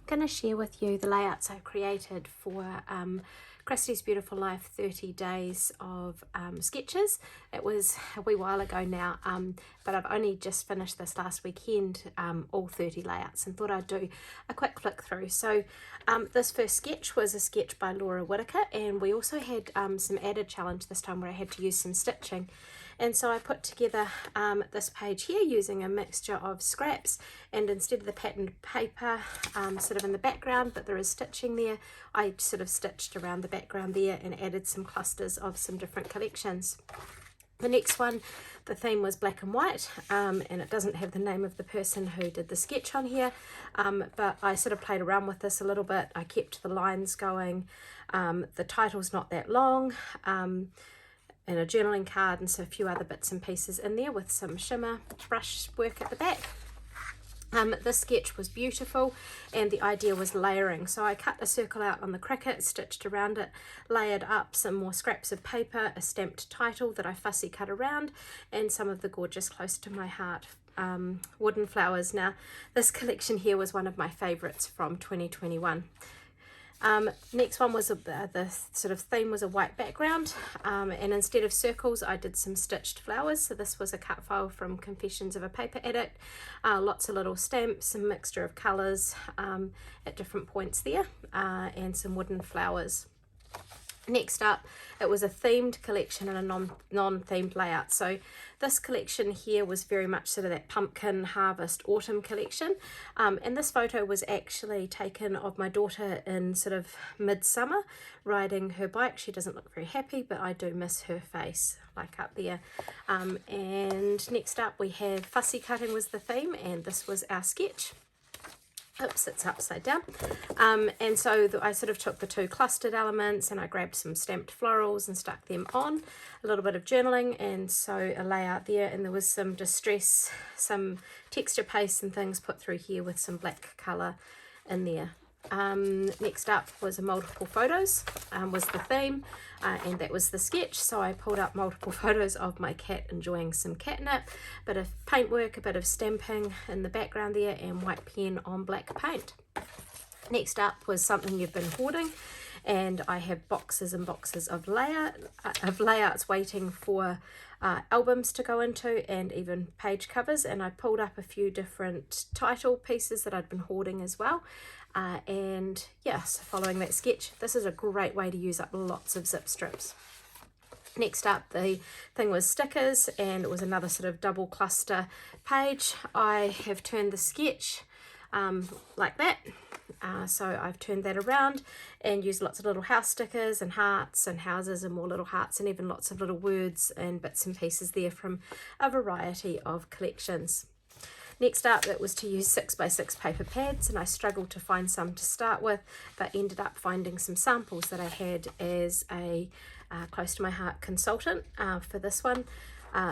going to share with you the layouts I created for Christy's Beautiful Life 30 days of sketches. It was a wee while ago now, but I've only just finished this last weekend, all 30 layouts, and thought I'd do a quick flick through. So this first sketch was a sketch by Whitaker, and we also had some added challenge this time where I had to use some stitching. And so I put together this page here using a mixture of scraps, and instead of the patterned paper sort of in the background, but there is stitching there, I sort of stitched around the background there and added some clusters of some different collections. The next one, the theme was black and white, and it doesn't have the name of the person who did the sketch on here, but I sort of played around with this a little bit. I kept the lines going. The title's not that long, and a journaling card, and so a few other bits and pieces in there with some shimmer brush work at the back. This sketch was beautiful, and the idea was layering. So I cut a circle out on the Cricut, stitched around it, layered up some more scraps of paper, a stamped title that I fussy cut around, and some of the gorgeous Close to My Heart wooden flowers. Now, this collection here was one of my favorites from 2021. Next one was the sort of theme was a white background, and instead of circles I did some stitched flowers. So this was a cut file from Confessions of a Paper Addict, lots of little stamps, a mixture of colours at different points there, and some wooden flowers. Next up, it was a themed collection and a non-themed layout. So this collection here was very much sort of that pumpkin harvest autumn collection, and this photo was actually taken of my daughter in sort of midsummer riding her bike. She doesn't look very happy, but I do miss her face, like up there. And next up we have Fussy Cutting was the theme, and this was our sketch. Oops, it's upside down. And so I sort of took the two clustered elements and I grabbed some stamped florals and stuck them on. A little bit of journaling, and so a layout there, and there was some distress, some texture paste and things put through here with some black colour in there. Next up was a multiple photos, was the theme, and that was the sketch. So I pulled up multiple photos of my cat enjoying some catnip, a bit of paintwork, a bit of stamping in the background there, and white pen on black paint. Next up was something you've been hoarding, and I have boxes and boxes of layouts waiting for albums to go into, and even page covers, and I pulled up a few different title pieces that I'd been hoarding as well. And yes, following that sketch, this is a great way to use up lots of zip strips. Next up, the thing was stickers, and it was another sort of double cluster page. I have turned the sketch like that. So I've turned that around and used lots of little house stickers and hearts and houses and more little hearts, and even lots of little words and bits and pieces there from a variety of collections. Next up, it was to use 6x6 paper pads, and I struggled to find some to start with, but ended up finding some samples that I had as a Close to My Heart consultant for this one.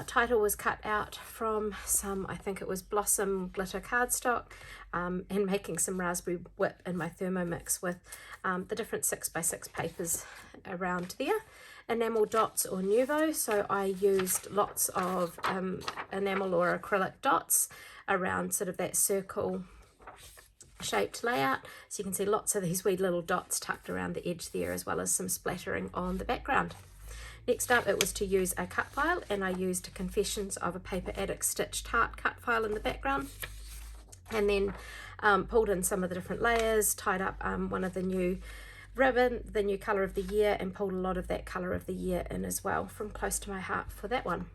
Title was cut out from some, I think it was Blossom glitter cardstock, and making some raspberry whip in my Thermomix with the different 6x6 papers around there. Enamel dots or Nuvo, so I used lots of enamel or acrylic dots around sort of that circle shaped layout, so you can see lots of these wee little dots tucked around the edge there, as well as some splattering on the background. Next up, it was to use a cut file, and I used Confessions of a Paper Addict stitched heart cut file in the background, and then pulled in some of the different layers, tied up one of the new ribbon, the new colour of the year, and pulled a lot of that colour of the year in as well from Close to My Heart for that one.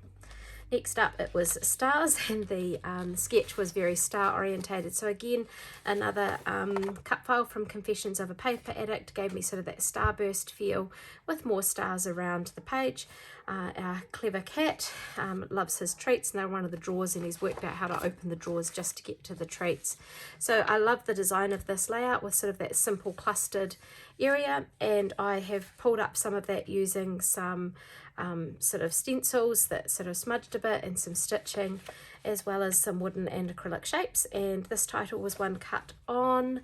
Next up, it was stars, and the sketch was very star orientated. So again, another cut file from Confessions of a Paper Addict gave me sort of that starburst feel with more stars around the page. Our clever cat loves his treats, and they're one of the drawers, and he's worked out how to open the drawers just to get to the treats. So I love the design of this layout with sort of that simple clustered area, and I have pulled up some of that using some sort of stencils that sort of smudged a bit, and some stitching, as well as some wooden and acrylic shapes. And this title was one cut on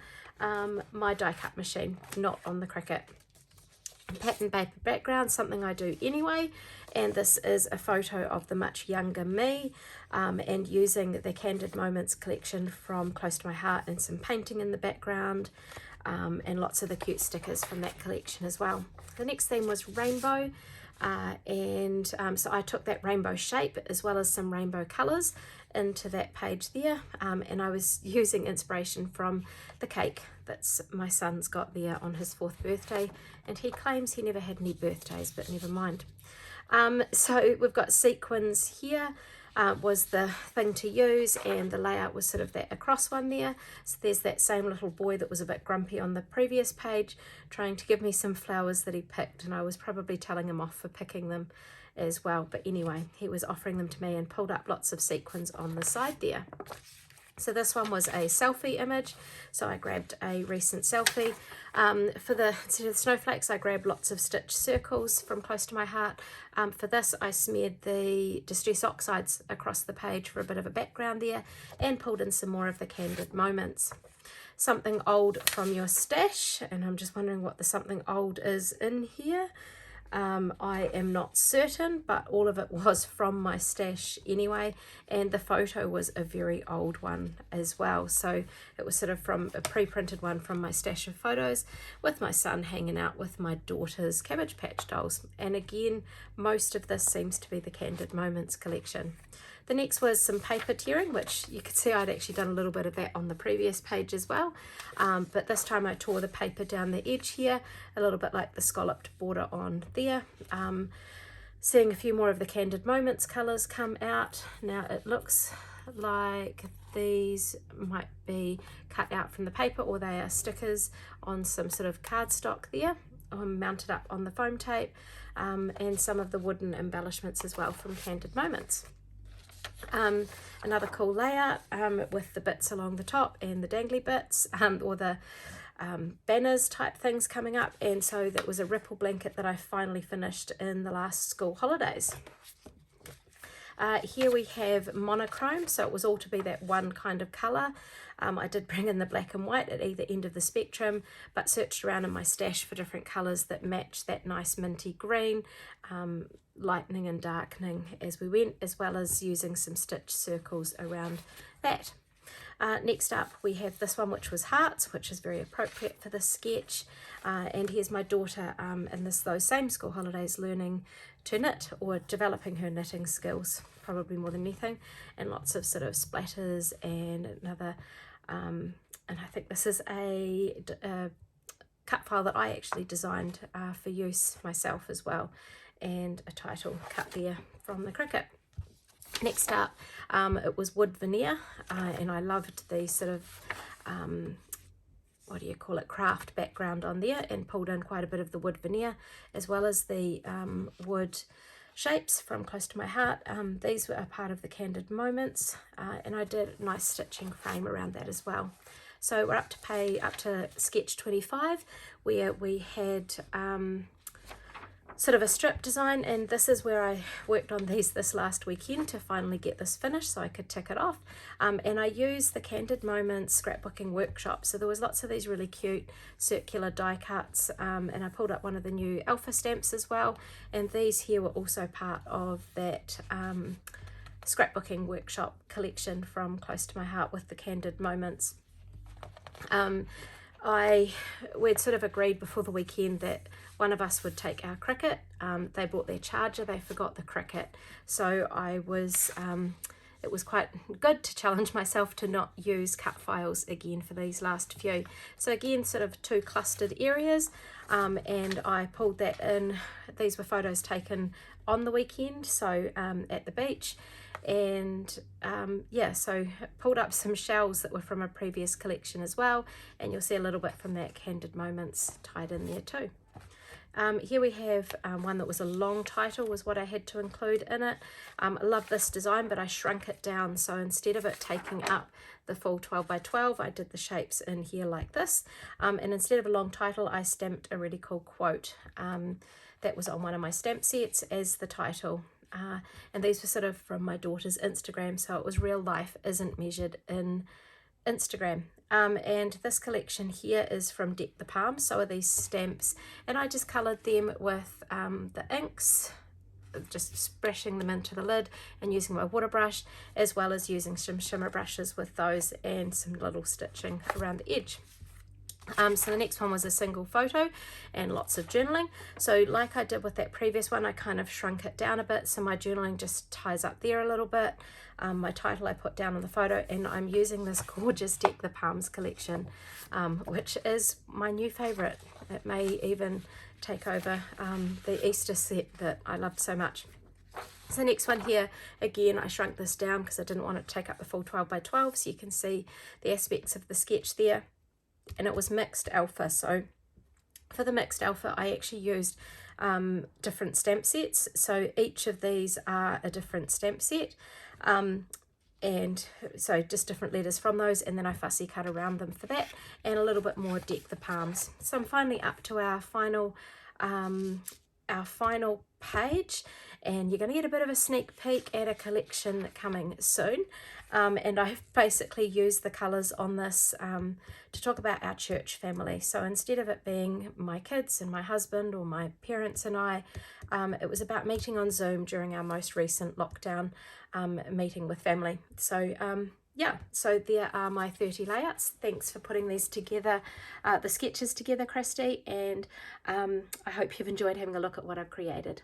my die cut machine, not on the Cricut. Pattern paper background, something I do anyway, and this is a photo of the much younger me, and using the Candid Moments collection from Close to My Heart, and some painting in the background, and lots of the cute stickers from that collection as well. The next theme was rainbow, so I took that rainbow shape as well as some rainbow colours into that page there, and I was using inspiration from the cake that's my son's got there on his 4th birthday, and he claims he never had any birthdays, but never mind. So we've got sequins here, was the thing to use, and the layout was sort of that across one there. So there's that same little boy that was a bit grumpy on the previous page, trying to give me some flowers that he picked, and I was probably telling him off for picking them as well. But anyway, he was offering them to me and pulled up lots of sequins on the side there. So this one was a selfie image, so I grabbed a recent selfie. For the snowflakes, I grabbed lots of stitch circles from Close to My Heart. For this, I smeared the Distress Oxides across the page for a bit of a background there, and pulled in some more of the Candid Moments. Something old from your stash, and I'm just wondering what the something old is in here. I am not certain, but all of it was from my stash anyway, and the photo was a very old one as well, so it was sort of from a pre-printed one from my stash of photos, with my son hanging out with my daughter's Cabbage Patch dolls. And again, most of this seems to be the Candid Moments collection. The next was some paper tearing, which you could see I'd actually done a little bit of that on the previous page as well. But this time I tore the paper down the edge here, a little bit like the scalloped border on there. Seeing a few more of the Candid Moments colours come out. Now it looks like these might be cut out from the paper, or they are stickers on some sort of cardstock there, mounted up on the foam tape, and some of the wooden embellishments as well from Candid Moments. Another cool layout with the bits along the top and the dangly bits, or the banners type things coming up, and so that was a ripple blanket that I finally finished in the last school holidays. Here we have monochrome, so it was all to be that one kind of colour. I did bring in the black and white at either end of the spectrum, but searched around in my stash for different colours that match that nice minty green, lightening and darkening as we went, as well as using some stitch circles around that. Next up we have this one, which was hearts, which is very appropriate for this sketch, and here's my daughter in those same school holidays learning to knit, or developing her knitting skills, probably more than anything, and lots of sort of splatters, and another and I think this is a cut file that I actually designed for use myself as well, and a title cut there from the Cricket. Next up, it was wood veneer, and I loved the sort of what do you call it, craft background on there, and pulled in quite a bit of the wood veneer, as well as the wood shapes from Close to My Heart. These were a part of the Candid Moments, and I did a nice stitching frame around that as well. So we're up to sketch 25, where we had sort of a strip design, and this is where I worked on these this last weekend to finally get this finished so I could tick it off. And I used the Candid Moments scrapbooking workshop, so there was lots of these really cute circular die cuts, and I pulled up one of the new alpha stamps as well, and these here were also part of that scrapbooking workshop collection from Close to My Heart with the Candid Moments. We'd sort of agreed before the weekend that one of us would take our Cricket. They brought their charger, they forgot the Cricket, so it was quite good to challenge myself to not use cut files again for these last few. So again, sort of two clustered areas, and I pulled that in. These were photos taken on the weekend, so at the beach, and yeah, so pulled up some shells that were from a previous collection as well, and you'll see a little bit from that Candid Moments tied in there too. Here we have one that was a long title, was what I had to include in it. I love this design, but I shrunk it down, so instead of it taking up the full 12 by 12, I did the shapes in here like this, and instead of a long title, I stamped a really cool quote that was on one of my stamp sets as the title. And these were sort of from my daughter's Instagram, so it was real life isn't measured in Instagram. And this collection here is from Deck the Palm, so are these stamps, and I just coloured them with the inks just splashing them into the lid and using my water brush, as well as using some shimmer brushes with those and some little stitching around the edge. So the next one was a single photo and lots of journaling. So like I did with that previous one, I kind of shrunk it down a bit, so my journaling just ties up there a little bit. My title I put down on the photo, and I'm using this gorgeous Deck the Palms collection, which is my new favorite. It may even take over the Easter set that I loved so much. So the next one here, again, I shrunk this down because I didn't want it to take up the full 12 by 12, so you can see the aspects of the sketch there. And it was mixed alpha. So for the mixed alpha, I actually used different stamp sets. So each of these are a different stamp set. And so just different letters from those, and then I fussy cut around them for that, and a little bit more Deck the Palms. So I'm finally up to our final page, and you're going to get a bit of a sneak peek at a collection coming soon. And I've basically used the colours on this to talk about our church family. So instead of it being my kids and my husband or my parents and I, it was about meeting on Zoom during our most recent lockdown meeting with family. So yeah, so there are my 30 layouts. Thanks for putting these together, the sketches together, Christy, and I hope you've enjoyed having a look at what I've created.